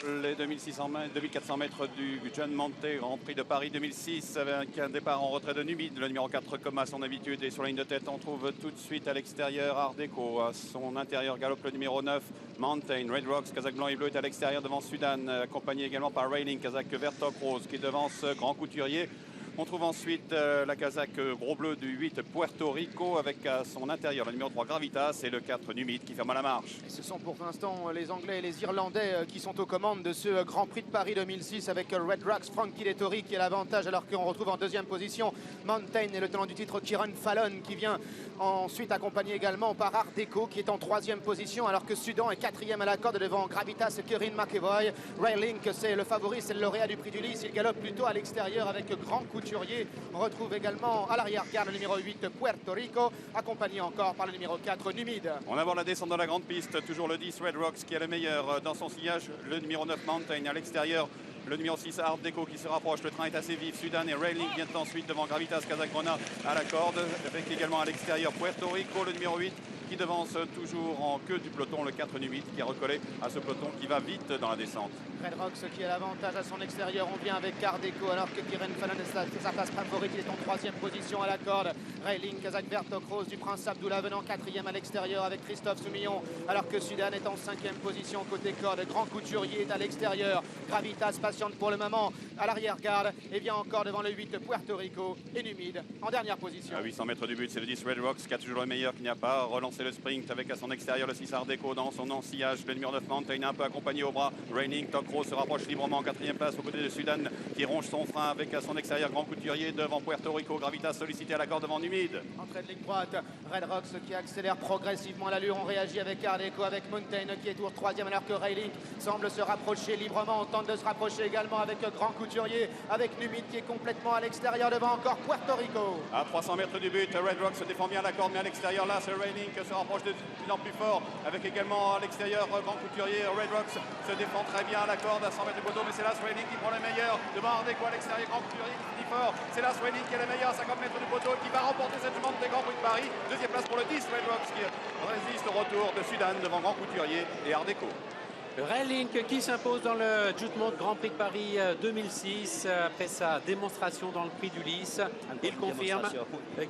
les 2400 mètres du John Monte, Grand Prix de Paris 2006, avec un départ en retrait de Numide, le numéro 4 comme à son habitude. Et sur la ligne de tête, on trouve tout de suite à l'extérieur Art Deco. À son intérieur galope le numéro 9, Mountain. Red Rocks, Kazakh blanc et bleu, est à l'extérieur devant Sudan, accompagné également par Railing, Kazakh Vertok Rose, qui devance Grand Couturier. On trouve ensuite la Kazakh gros bleu du 8 Puerto Rico avec à son intérieur le numéro 3 Gravitas et le 4 Numide qui ferme à la marche. Et ce sont pour l'instant les Anglais et les Irlandais qui sont aux commandes de ce Grand Prix de Paris 2006 avec Red Rocks, Frankie Dettori qui a l'avantage, alors qu'on retrouve en deuxième position Mountain et le tenant du titre Kieran Fallon qui vient ensuite accompagné également par Art Deco qui est en troisième position, alors que Sudan est quatrième à la corde devant Gravitas et Kieran McEvoy. Railing, c'est le favori, c'est le lauréat du prix du Lys, il galope plutôt à l'extérieur avec Grand Couturier. On retrouve également à l'arrière-garde le numéro 8 Puerto Rico, accompagné encore par le numéro 4 Numide. On aborde la descente dans la grande piste, toujours le 10 Red Rocks qui est le meilleur dans son sillage, le numéro 9 Mountain à l'extérieur. Le numéro 6 Art Deco qui se rapproche, le train est assez vif. Sudan et Railing vient ensuite devant Gravitas Kazakrona à la corde, avec également à l'extérieur Puerto Rico, le numéro 8 qui devance toujours en queue du peloton, le 4 Numide qui est recollé à ce peloton qui va vite dans la descente. Red Rocks qui a l'avantage à son extérieur, on vient avec Art Deco alors que Kieran Fallon est sa place favorite, il est en troisième position à la corde. Railing, Kazakh Vertok Rose du Prince Abdullah venant quatrième à l'extérieur avec Christophe Soumillon, alors que Sudan est en cinquième position côté corde. Grand Couturier est à l'extérieur, Gravitas patiente pour le moment à l'arrière-garde et vient encore devant le 8 Puerto Rico et Numide en dernière position. À 800 mètres du but, c'est le 10 Red Rocks qui a toujours le meilleur, qui n'a pas relancé le sprint avec à son extérieur le 6 Art Deco dans son ensillage, le numéro 9 Mountain un peu accompagné au bras. Raining, Tokro se rapproche librement en quatrième place aux côtés de Sudan qui ronge son frein avec à son extérieur Grand Couturier devant Puerto Rico. Gravitas sollicité à la corde devant Numide. Entrée de ligne droite, Red Rocks qui accélère progressivement l'allure. On réagit avec Art Deco, avec Mountain qui est toujours troisième alors que Railing semble se rapprocher librement. On tente de se rapprocher également avec Grand Couturier, avec Numide qui est complètement à l'extérieur devant encore Puerto Rico. À 300 mètres du but, Red Rocks se défend bien à la corde, mais à l'extérieur là c'est Railing qui se rapproche de plus en plus fort avec également à l'extérieur Grand Couturier. Red Rocks se défend très bien à la corde à 100 mètres du poteau, mais c'est là Railing qui prend le meilleur devant Art Deco à l'extérieur. Grand Couturier qui finit fort, c'est là Railing qui est le meilleur à 50 mètres du poteau qui va remporter cette demande des Grands Prix de Paris. Deuxième place pour le 10 Red Rocks qui résiste au retour de Sudan devant Grand Couturier et Art Deco. Railing qui s'impose dans le Jutmont Grand Prix de Paris 2006 après sa démonstration dans le prix du Lys. Il confirme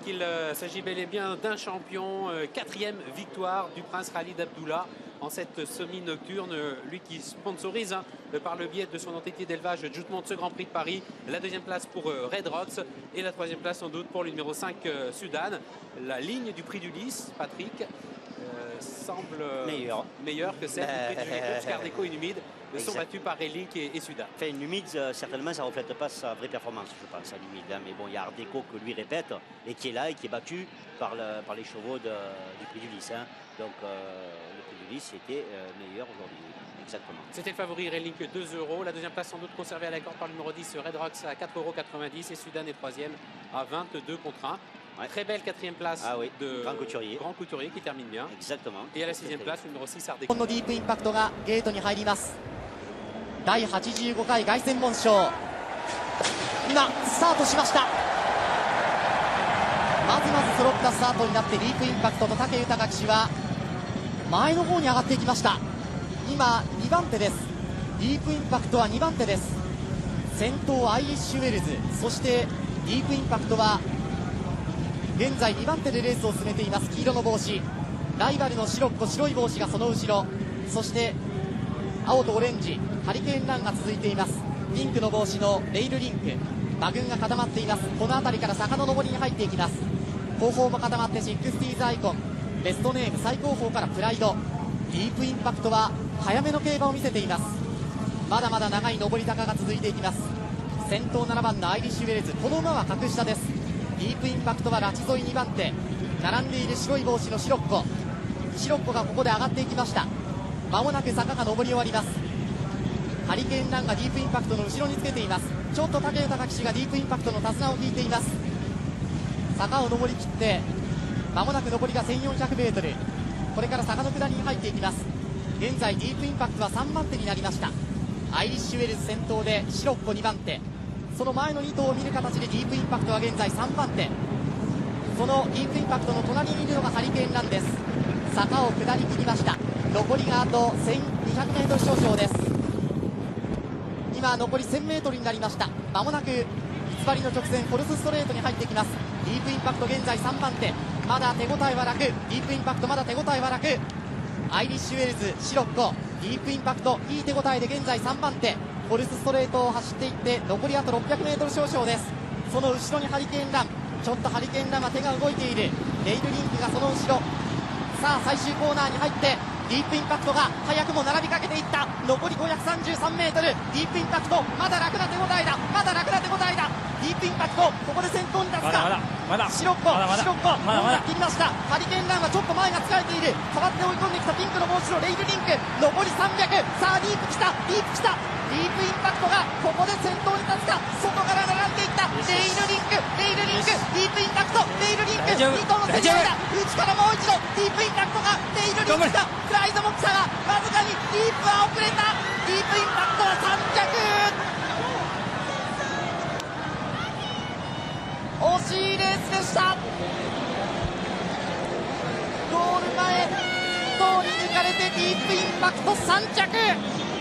qu'il s'agit bel et bien d'un champion. Quatrième victoire du Prince Khalid Abdullah en cette semi-nocturne, lui qui sponsorise par le biais de son entité d'élevage Jutmont ce Grand Prix de Paris. La deuxième place pour Red Rocks et la troisième place sans doute pour le numéro 5 Sudan. La ligne du prix du Lys, Patrick, semble meilleure que celle du prix du Lys, car Deco et Numide sont battus par Railing et Sudan. Enfin, Numide, certainement, ça ne reflète pas sa vraie performance, je pense, à Numide. Hein. Mais bon, il y a Art Deco que lui répète et qui est là et qui est battu par les chevaux du prix du Lys. Hein. Donc, le prix du Lys était meilleur aujourd'hui. Exactement. C'était le favori Railing 2 €. La deuxième place sans doute conservée à la corde par le numéro 10 Red Rocks à 4,90 € et Sudan est troisième à 22 contre 1. Ouais. Très belle quatrième place de Grand Couturier qui termine bien. Exactement. Et à la sixième place, le numéro 6 Art Deco. ディープインパクトがゲートに入ります。第85回凱旋門賞。今スタートしました。まず揃ったスタートになってディープインパクトと武豊騎手は前の方に上がっていきました。今2番手です。ディープインパクトは2番手です。先頭アイリッシュウェルズ、そしてディープインパクトは現在2番手でレースを進めています。黄色の帽子、ライバルの白い帽子がその後ろ、そして青とオレンジ、ハリケーンランが続いています。ピンクの帽子のレイルリンク、馬群が固まっています。この辺りから坂の上りに入っていきます。後方も固まってシックスティーズアイコン、ベストネーム最高峰からプライド、ディープインパクトは早めの競馬を見せています。まだまだ長い上り坂が続いていきます。先頭7番のアイリッシュウェルズ、この馬は格下です。ディープインパクトはラチ沿い2番手、並んでいる白い帽子のシロッコがここで上がっていきました。まもなく坂が上り終わります。ハリケーンランがディープインパクトの後ろにつけています。ちょっと武豊騎手がディープインパクトの手綱を引いています。坂を上りきってまもなく上りが 1400m、 これから坂の下りに入っていきます。現在ディープインパクトは3番手になりました。アイリッシュウェルズ先頭でシロッコ2番手、その前の2頭を見る形でディープインパクトは現在3番手。そのディープインパクトの隣にいるのがハリケーンランです。坂を下り切りました。残りがあと 1200m 少々です。今残り 1000m になりました。まもなく偽りの直線フォルスストレートに入ってきます。ディープインパクト現在3番手、まだ手応えは楽。ディープインパクトまだ手応えは楽。アイリッシュウェルズ、シロッコ、ディープインパクトいい手応えで現在3番手、フォルスストレートを走っていって残りあと 600m 少々です。その後ろにハリケーンラン、ちょっとハリケーンランは手が動いている。レイルリンクがその後ろ。さあ最終コーナーに入ってディープインパクトが早くも並びかけていった。残り 533m、 ディープインパクトまだ楽な手応えだ、まだ楽な手応えだ。ディープインパクトここで先頭に立つか。シロッコ切りました。ハリケーンランはちょっと前が疲れている。代わって追い込んできたピンクの帽子のレイルリンク、残り300。さあディープ来た、ディープ来た。ディープインパクトがここで先頭に立つか。外から並んでいったレイルリンク、レイルリンク、ディープインパクト、レイルリンク、2頭の競り合いだ。内からもう一度ディープインパクトがレイルリンクだ。プライドも来たがわずかにディープは遅れた。ディープインパクトは3着。惜しいレースでした。ゴール前通り抜かれてディープインパクト3着。